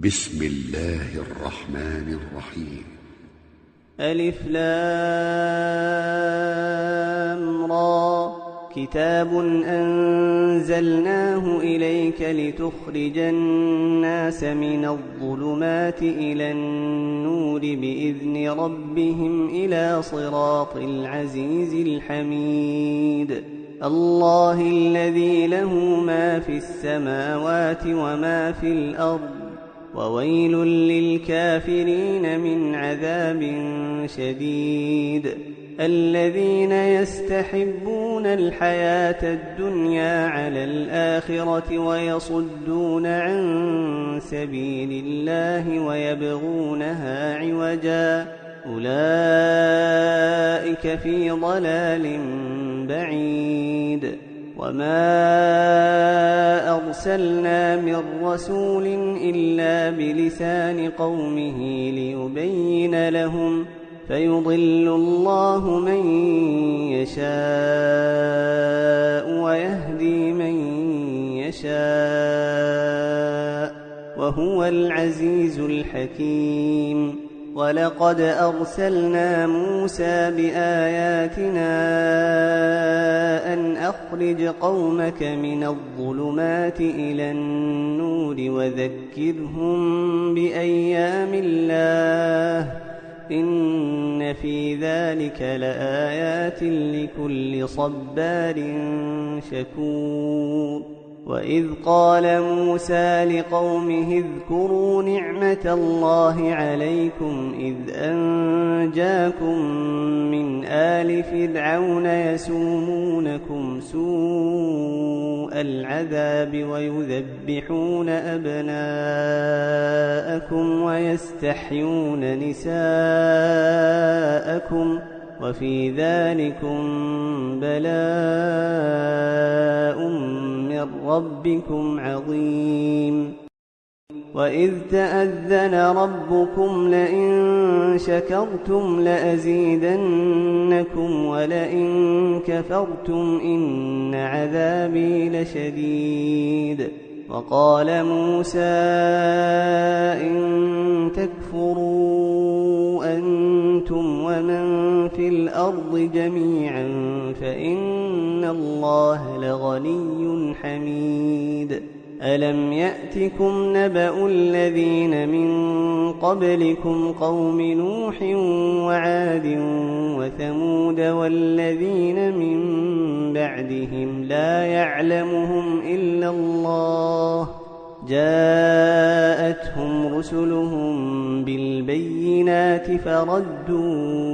بسم الله الرحمن الرحيم. ألف لام را. كتاب أنزلناه إليك لتخرج الناس من الظلمات إلى النور بإذن ربهم إلى صراط العزيز الحميد. الله الذي له ما في السماوات وما في الأرض، وويل للكافرين من عذاب شديد. الذين يستحبون الحياة الدنيا على الآخرة ويصدون عن سبيل الله ويبغونها عوجا، أولئك في ضلال بعيد. وما أرسلنا من رسول إلا بلسان قومه ليبين لهم، فيضل الله من يشاء ويهدي من يشاء، وهو العزيز الحكيم. ولقد أرسلنا موسى بآياتنا أن أخرج قومك من الظلمات إلى النور وذكرهم بأيام الله، إن في ذلك لآيات لكل صبار شكور. وإذ قال موسى لقومه اذكروا نعمة الله عليكم إذ أنجاكم من آل فرعون يسومونكم سوء العذاب ويذبحون أبناءكم ويستحيون نساءكم، وفي ذلكم بلاء من ربكم عظيم. وإذ تأذن ربكم لئن شكرتم لأزيدنكم ولئن كفرتم إن عذابي لشديد. وقال موسى إن تكفروا أنتم ومن في الأرض جميعا فإن الله لغني حميد. ألم يأتكم نبأ الذين من قبلكم قوم نوح وعاد وثمود والذين من بعدهم لا يعلمهم إلا الله، جاءتهم رسلهم بالبينات فردوا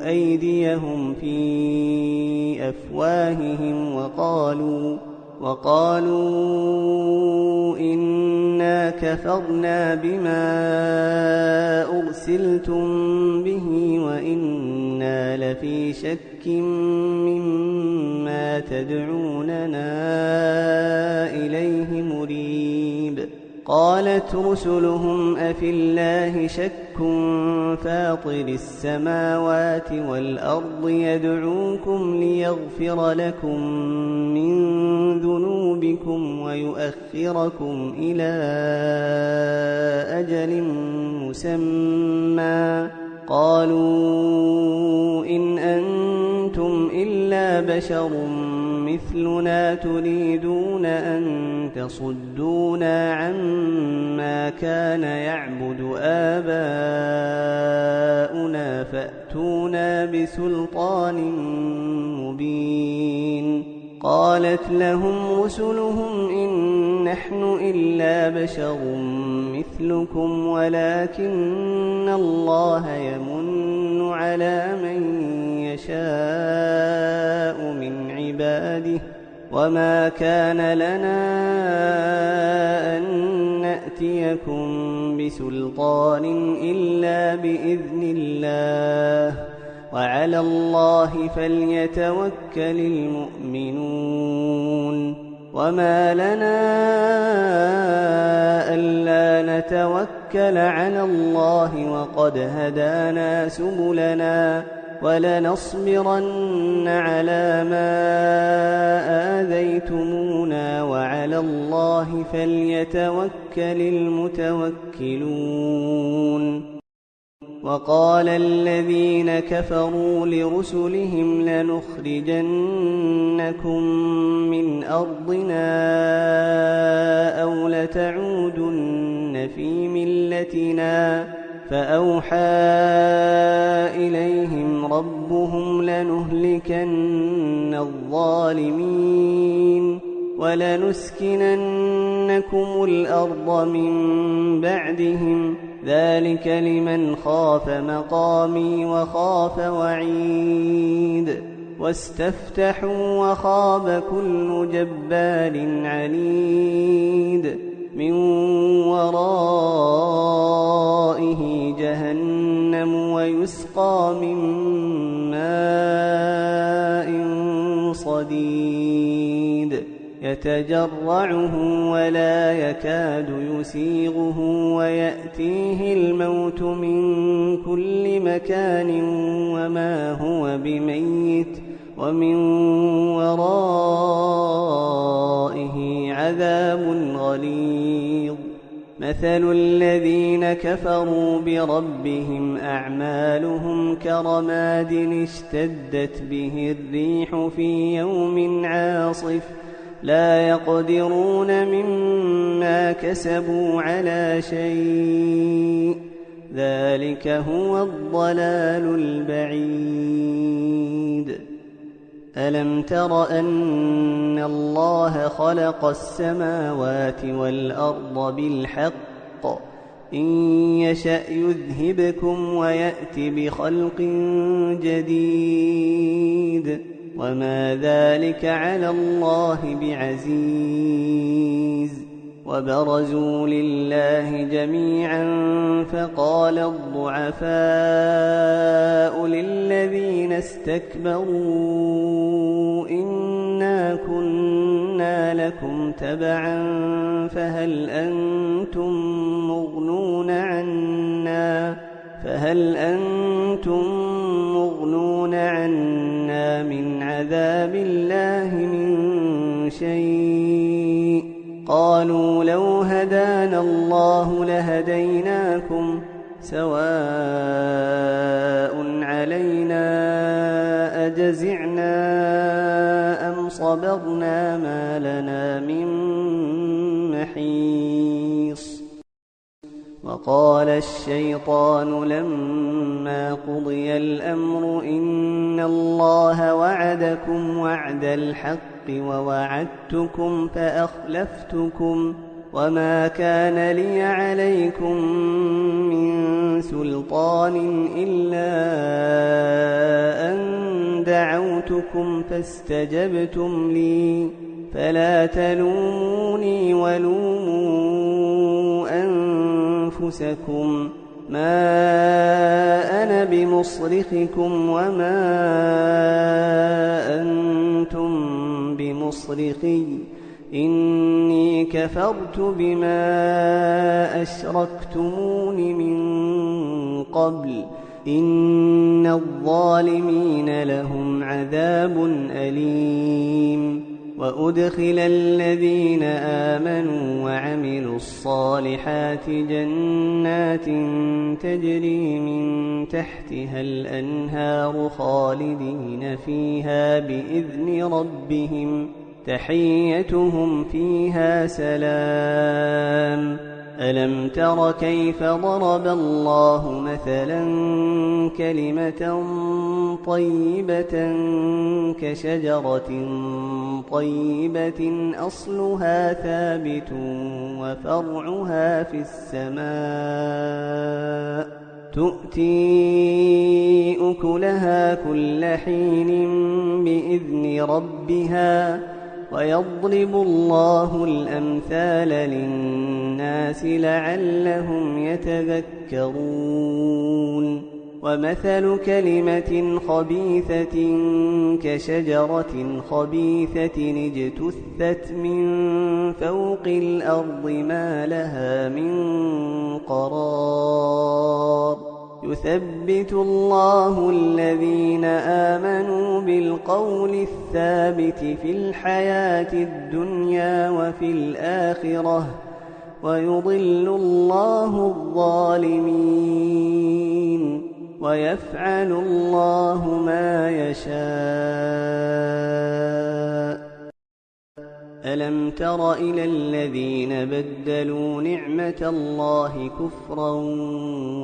أيديهم في أفواههم وقالوا إنا كفرنا بما أرسلتم به وإنا لفي شك مما تدعوننا إليه مريب. قالت رسلهم أفي الله شك فاطر السماوات والأرض يدعوكم ليغفر لكم من ذنوبكم ويؤخركم إلى أجل مسمى، قالوا إن أنتم إلا بشر مثلنا تريدون أن تصدونا عما كان يعبد آباؤنا فأتونا بسلطان مبين. قالت لهم رسلهم إن نحن إلا بشر مثلكم ولكن الله يمن على من يشاء من عباده، وما كان لنا أن نأتيكم بسلطان إلا بإذن الله، وعلى الله فليتوكل المؤمنون. وما لنا ألا نتوكل على الله وقد هدانا سبلنا، ولنصبرن على ما آذيتمونا وعلى الله فليتوكل المتوكلون. وقال الذين كفروا لرسلهم لنخرجنكم من أرضنا أو لتعودن في ملتنا فأوحى إليهم ربهم لنهلكن الظالمين ولنسكننكم الأرض من بعدهم ذلك لمن خاف مقامي وخاف وعيد. واستفتحوا وخاب كل جبار عنيد من ورائه جهنم ويسقى من ماء صديد يتجرعه ولا يكاد يسيغه ويأتيه الموت من كل مكان وما هو بميت ومن ورائه عذاب غليظ. مثل الذين كفروا بربهم أعمالهم كرماد اشتدت به الريح في يوم عاصف لا يقدرون مما كسبوا على شيء ذلك هو الضلال البعيد. ألم تر أن الله خلق السماوات والأرض بالحق إن يشأ يذهبكم ويأت بخلق جديد وما ذلك على الله بعزيز. وبرزوا لله جميعا فقال الضعفاء للذين استكبروا إنا كنا لكم تبعا فهل أنتم مغنون عنا من عذاب الله من شيء قالوا لو هدانا الله لهديناكم سواء علينا أجزعنا أم صبرنا ما لنا من محيص. وقال الشيطان لما قضي الأمر إن الله وعدكم وعد الحق ووعدتكم فأخلفتكم وما كان لي عليكم من سلطان إلا أن دعوتكم فاستجبتم لي فلا تلوموني ولوموا أنفسكم ما أنا بمصرخكم وما أنتم بمصرخي إني كفرت بما أشركتمون من قبل إن الظالمين لهم عذاب أليم. وأدخل الذين آمنوا وعملوا الصالحات جنات تجري من تحتها الأنهار خالدين فيها بإذن ربهم تحيتهم فيها سلام. ألم تر كيف ضرب الله مثلا كلمة طيبة كشجرة طيبة أصلها ثابت وفرعها في السماء تؤتي أكلها كل حين بإذن ربها ويضرب الله الأمثال للناس لعلهم يتذكرون. ومثل كلمة خبيثة كشجرة خبيثة اجتثت من فوق الأرض ما لها من قرار يثبت الله الذين آمنوا بالقول الثابت في الحياة الدنيا وفي الآخرة ويضل الله الظالمين ويفعل الله ما يشاء. ألم تر إلى الذين بدلوا نعمة الله كفرا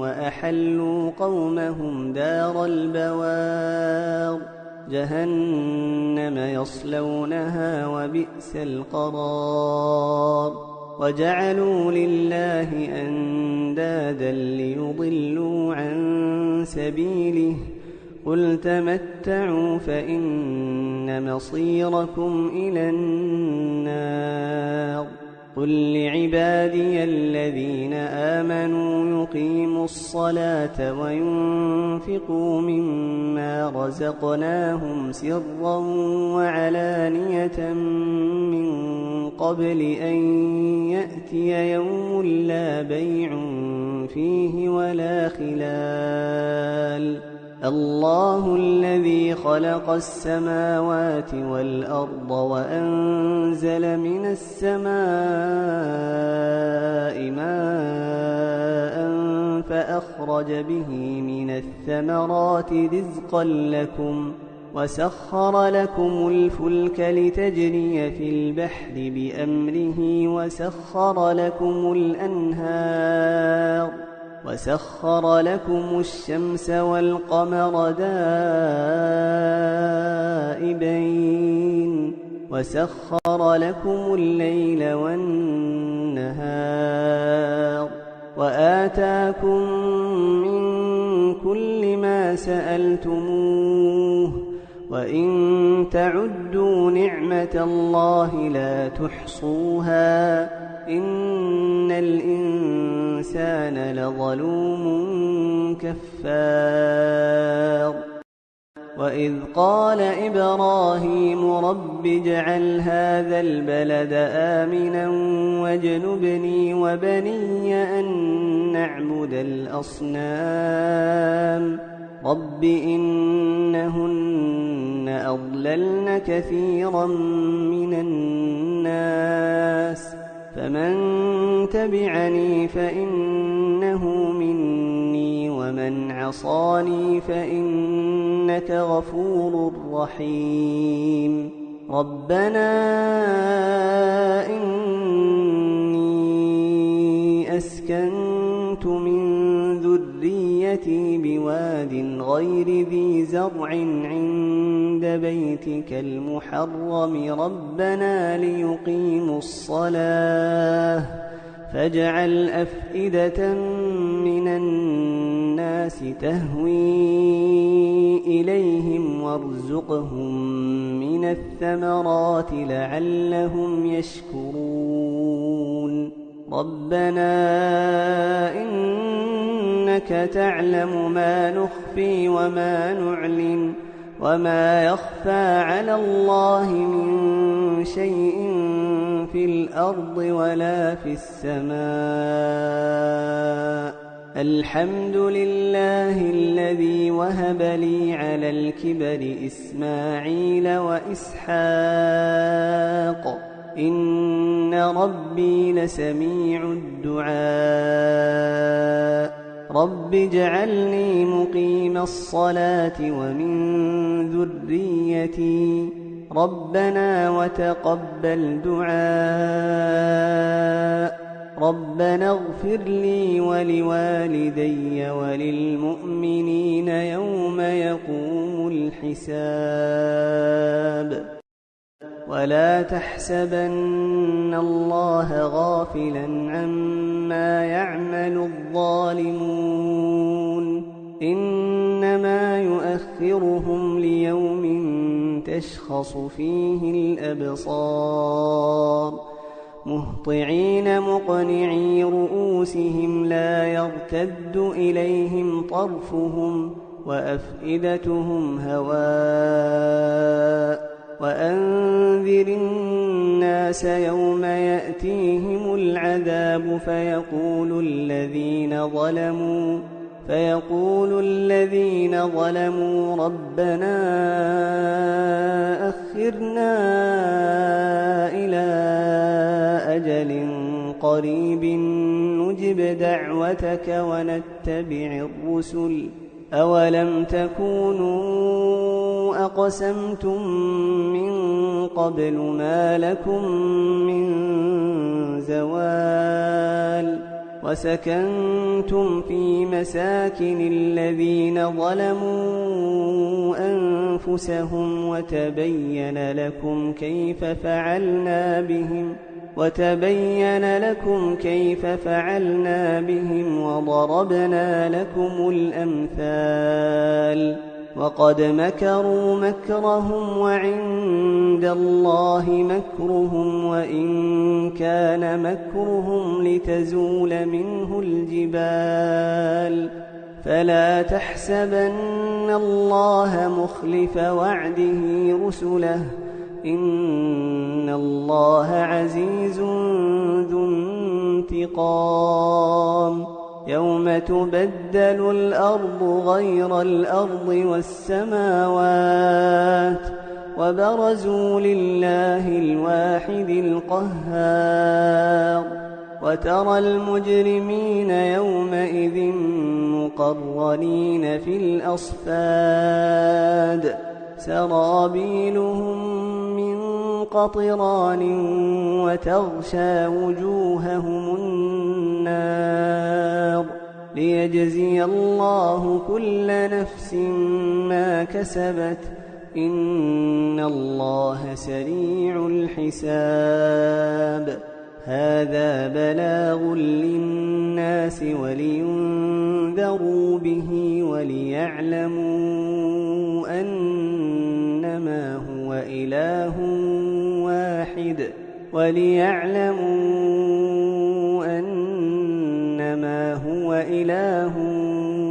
وأحلوا قومهم دار البوار جهنم يصلونها وبئس القرار وجعلوا لله أندادا ليضلوا عن سبيله قل تمتعوا فإن مصيركم إلى النار قل لعبادي الذين آمنوا يقيموا الصلاة وينفقوا مما رزقناهم سرا وعلانية من قبل أن يأتي يوم لا بيع فيه ولا خلال الله الذي خلق السماوات والأرض وأنزل من السماء ماء فأخرج به من الثمرات رزقا لكم وسخر لكم الفلك لتجري في البحر بأمره وسخر لكم الشمس والقمر دائبين وسخر لكم الليل والنهار وآتاكم من كل ما سألتموه وإن تعدوا نعمة الله لا تحصوها إن الإنسان لظلوم كفار وإذ قال إبراهيم رب اجعل هذا البلد آمنا واجنبني وبني أن نعبد الأصنام رب إنهن أضللن كثيرا من الناس فمن تبعني فإنه مني ومن عصاني فإنك غفور رحيم ربنا إني أسكنت من ذريتي بواد غير ذي زرع عند بيتك المحرم ربنا ليقيموا الصلاة فاجعل أفئدة من الناس تهوي إليهم وارزقهم من الثمرات لعلهم يشكرون ربنا إنك تعلم ما نخفي وما نعلن وما يخفى على الله من شيء في الأرض ولا في السماء الحمد لله الذي وهب لي على الكبر إسماعيل وإسحاق إن ربي لسميع الدعاء رب اجعلني مقيم الصلاة ومن ذريتي ربنا وتقبل دعاء ربنا اغفر لي ولوالدي وللمؤمنين يوم يقوم الحساب ولا تحسبن الله غافلا عما يعمل الظالمون إنما يؤخرهم ليوم تشخص فيه الأبصار مهطعين مقنعي رؤوسهم لا يرتد إليهم طرفهم وأفئدتهم هواء وأنذر الناس يوم يأتيهم العذاب فيقول الذين ظلموا ربنا أخرنا إلى أجل قريب نجب دعوتك ونتبع الرسل أولم تكونوا أقسمتم من قبل ما لكم من زوال وسكنتم في مساكن الذين ظلموا أنفسهم وتبين لكم كيف فعلنا بهم وضربنا لكم الأمثال وقد مكروا مكرهم وعند الله مكرهم وإن كان مكرهم لتزول منه الجبال فلا تحسبن الله مخلف وعده رسله إن الله عزيز ذو انتقام يوم تبدل الأرض غير الأرض والسماوات وبرزوا لله الواحد القهار وترى المجرمين يومئذ مقرنين في الأصفاد سرابيلهم من قطران وتغشى وجوههم النار ليجزي الله كل نفس ما كسبت إن الله سريع الحساب هذا بلاغ للناس ولينذروا به وليعلموا أنما هو إله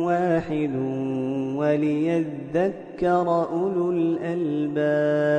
واحد وليذكر أولو الألباب